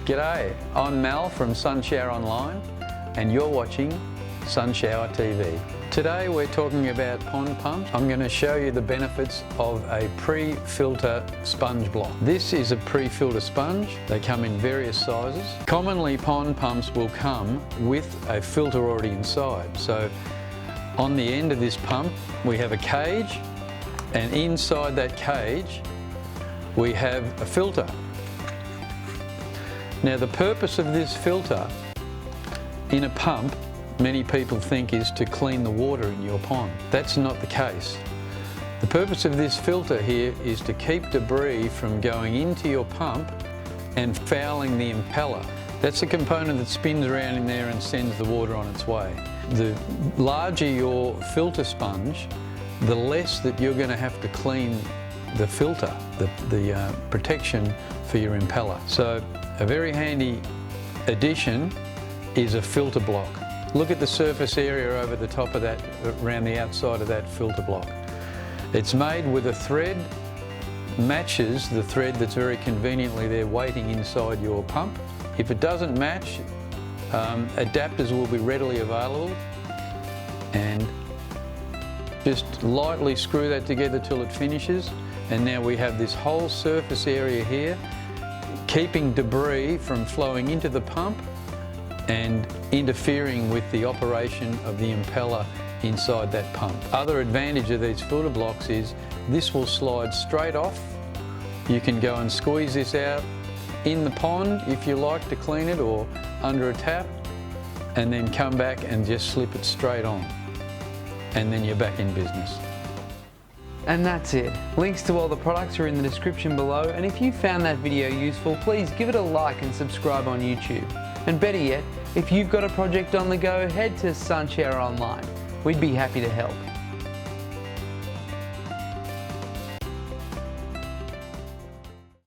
G'day, I'm Mal from Sunshower Online and you're watching Sunshower TV. Today we're talking about pond pumps. I'm going to show you the benefits of a pre-filter sponge block. This is a pre-filter sponge. They come in various sizes. Commonly pond pumps will come with a filter already inside. So on the end of this pump we have a cage, and inside that cage we have a filter. Now the purpose of this filter in a pump, many people think, is to clean the water in your pond. That's not the case. The purpose of this filter here is to keep debris from going into your pump and fouling the impeller. That's the component that spins around in there and sends the water on its way. The larger your filter sponge, the less that you're going to have to clean the filter, the protection for your impeller. So a very handy addition is a filter block. Look at the surface area over the top of that, around the outside of that filter block. It's made with a thread, matches the thread that's very conveniently there waiting inside your pump. If it doesn't match, adapters will be readily available, and just lightly screw that together till it finishes, and now we have this whole surface area here keeping debris from flowing into the pump and interfering with the operation of the impeller inside that pump. Other advantage of these filter blocks is this will slide straight off. You can go and squeeze this out in the pond if you like to clean it, or under a tap, and then come back and just slip it straight on, and then you're back in business. And that's it. Links to all the products are in the description below, and if you found that video useful, please give it a like and subscribe on YouTube. And better yet, if you've got a project on the go, head to Sunshower Online. We'd be happy to help.